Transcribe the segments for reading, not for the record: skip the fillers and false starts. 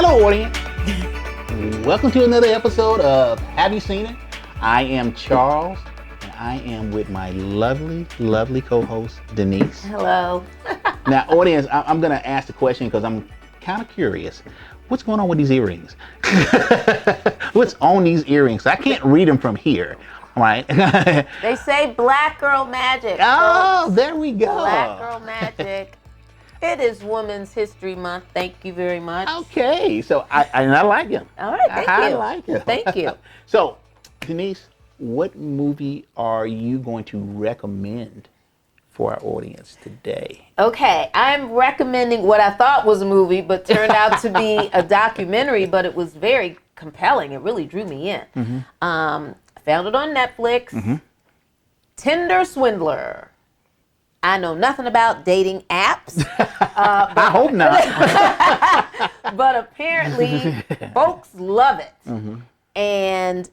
Hello, audience. Welcome to another episode of Have You Seen It? I am Charles, and I am with my lovely, lovely co-host, Denise. Hello. Now, audience, I'm going to ask the question because I'm kind of curious. What's going on with these earrings? What's on these earrings? I can't read them from here, right? They say black girl magic. Oh, folks. there we go. Black girl magic. It is Women's History Month. Thank you very much. Okay, so I like them. All right, thank I you. like them. Thank you. So, Denise, what movie are you going to recommend for our audience today? Okay, I'm recommending what I thought was a movie, but turned out to be a documentary, but it was very compelling. It really drew me in. Mm-hmm. I found it on Netflix. Mm-hmm. Tinder Swindler. I know nothing about dating apps. I hope not. But apparently, folks love it. Mm-hmm. And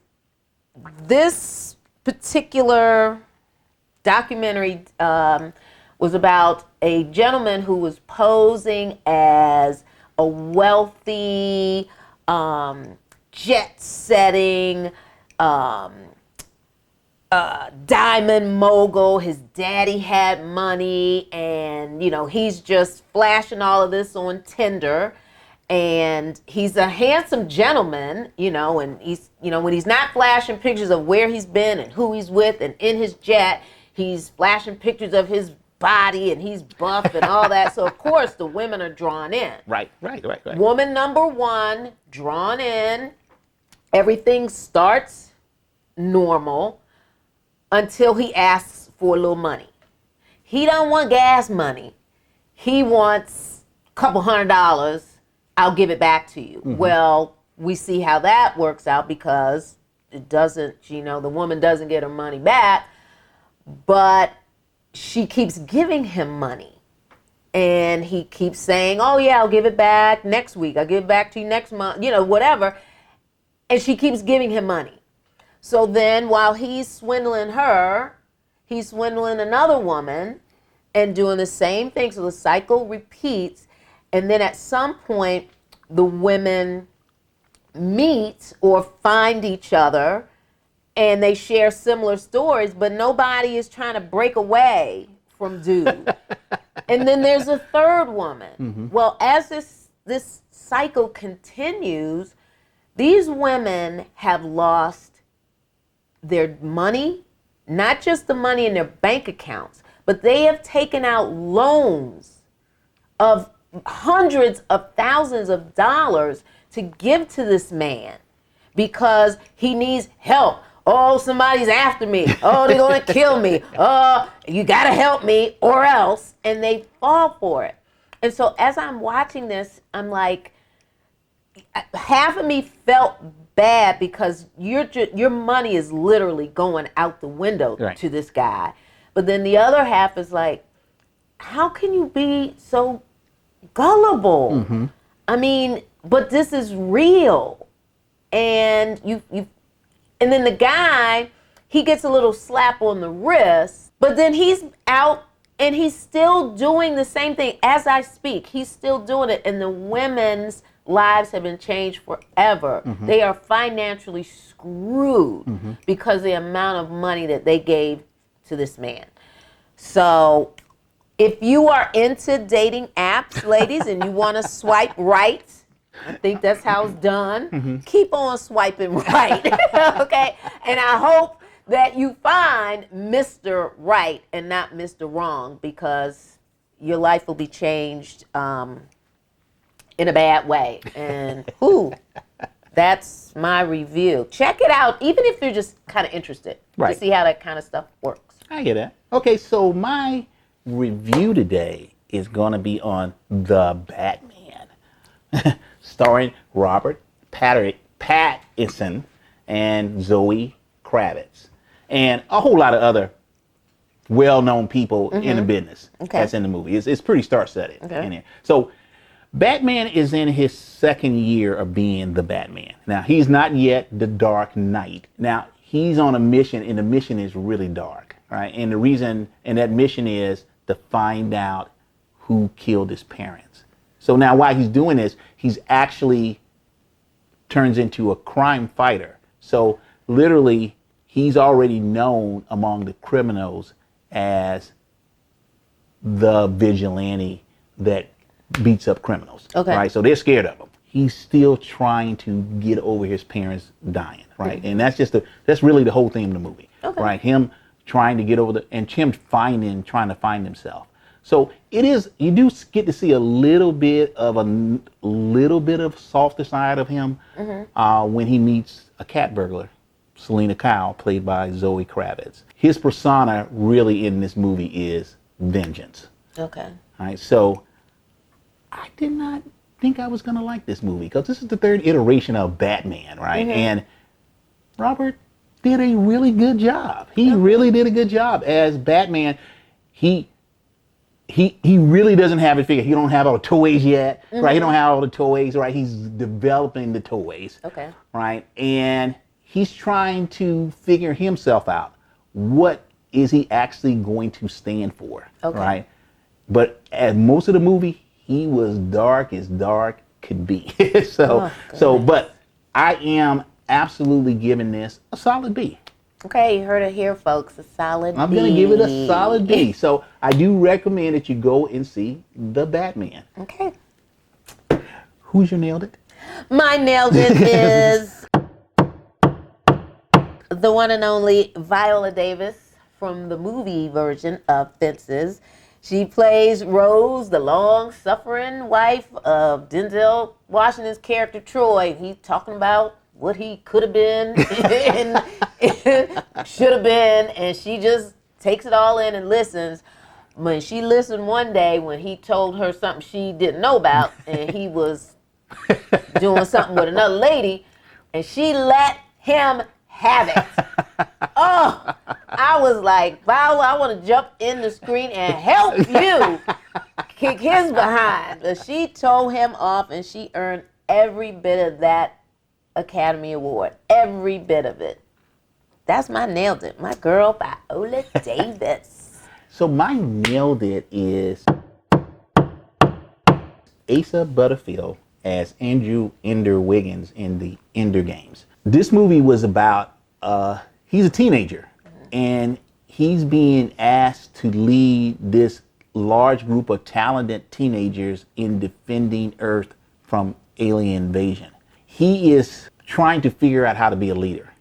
this particular documentary was about a gentleman who was posing as a wealthy, jet-setting, diamond mogul. His daddy had money, and he's just flashing all of this on Tinder. And he's a handsome gentleman, and he's, when he's not flashing pictures of where he's been and who he's with and in his jet, he's flashing pictures of his body and he's buff and all that. So of course the women are drawn in. Right. Woman number one, drawn in. Everything starts normal until he asks for a little money. He don't want gas money. He wants a couple $100. I'll give it back to you. Mm-hmm. Well, we see how that works out because it doesn't, the woman doesn't get her money back, but she keeps giving him money. And he keeps saying, oh yeah, I'll give it back next week. I'll give it back to you next month, whatever. And she keeps giving him money. So then while he's swindling her, he's swindling another woman and doing the same thing. So the cycle repeats. And then at some point, the women meet or find each other and they share similar stories, but nobody is trying to break away from dude. And then there's a third woman. Mm-hmm. Well, as this cycle continues, these women have lost their money, not just the money in their bank accounts, but they have taken out loans of hundreds of thousands of dollars to give to this man because he needs help. Oh, somebody's after me. Oh, they're going to kill me. Oh, you got to help me or else. And they fall for it. And so as I'm watching this, I'm like, half of me felt bad because your money is literally going out the window to this guy. But then the other half is like, how can you be so gullible? Mm-hmm. I mean, but this is real. And and then the guy, he gets a little slap on the wrist, but then he's out and he's still doing the same thing as I speak. He's still doing it, and the women's lives have been changed forever. Mm-hmm. They are financially screwed mm-hmm. because of the amount of money that they gave to this man. So if you are into dating apps, ladies, and you want to swipe right, I think that's how it's done. Mm-hmm. Keep on swiping right, okay? And I hope that you find Mr. Right and not Mr. Wrong, because your life will be changed in a bad way. And that's my review. Check it out, even if you're just kind of interested to see how that kind of stuff works. I get that. Okay, so my review today is going to be on The Batman, starring Robert Pattinson and Zoe Kravitz, and a whole lot of other well-known people mm-hmm. in the business that's in the movie. It's pretty star-studded in here. So Batman is in his second year of being the Batman. Now, he's not yet the Dark Knight. Now, he's on a mission, and the mission is really dark, right? And the reason, and that mission is to find out who killed his parents. So now while he's doing this, he's actually turns into a crime fighter. So literally, he's already known among the criminals as the vigilante that beats up criminals. Okay. Right. So they're scared of him. He's still trying to get over his parents dying. Right. And that's really the whole theme of the movie. Okay. Right. Him trying to get over and him trying to find himself. So you do get to see a little bit of softer side of him when he meets a cat burglar, Selena Kyle, played by Zoe Kravitz. His persona really in this movie is vengeance. Okay. All right, so I did not think I was going to like this movie because this is the third iteration of Batman, right? And Robert did a really good job. He really did a good job as Batman. He really doesn't have it figured. He don't have all the toys yet, right? He don't have all the toys, right? He's developing the toys, Okay. right? And he's trying to figure himself out. What is he actually going to stand for, right? But as most of the movie, he was dark as dark could be. But I am absolutely giving this a solid B. Okay, you heard it here, folks. A solid B. I'm going to give it a solid B. So I do recommend that you go and see The Batman. Okay. Who's your nailed it? My nailed it is the one and only Viola Davis from the movie version of Fences. She plays Rose, the long-suffering wife of Denzel Washington's character Troy. He's talking about what he could have been and should have been, and she just takes it all in and listens. When she listened one day when he told her something she didn't know about, and he was doing something with another lady, and she let him have it. Oh, I was like, Viola, I want to jump in the screen and help you kick his behind. But she told him off, and she earned every bit of that Academy Award. Every bit of it. That's my nailed it. My girl, Viola Davis. So my nailed it is Asa Butterfield as Andrew Ender Wiggins in the Ender Games. This movie was about, he's a teenager, and he's being asked to lead this large group of talented teenagers in defending Earth from alien invasion. He is trying to figure out how to be a leader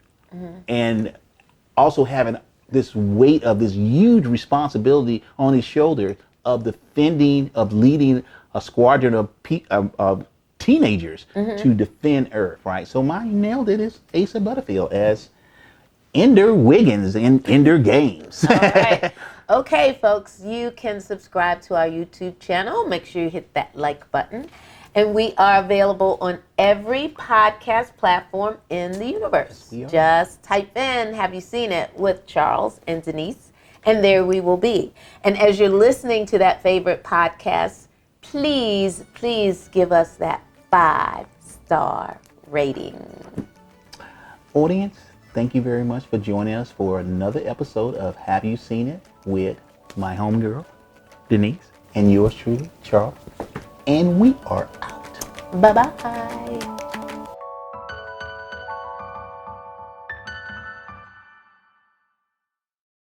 and also having this weight of this huge responsibility on his shoulder of leading a squadron of teenagers to defend Earth, right? So my nailed it is Asa Butterfield as Ender Wiggins in Ender Games. All right. Okay, folks, you can subscribe to our YouTube channel. Make sure you hit that like button. And we are available on every podcast platform in the universe. Yes, just type in, have you seen it, with Charles and Denise, and there we will be. And as you're listening to that favorite podcast, please give us that 5-star rating. Audience, thank you very much for joining us for another episode of Have You Seen It with my homegirl, Denise, and yours truly, Charles. And we are out. Bye-bye.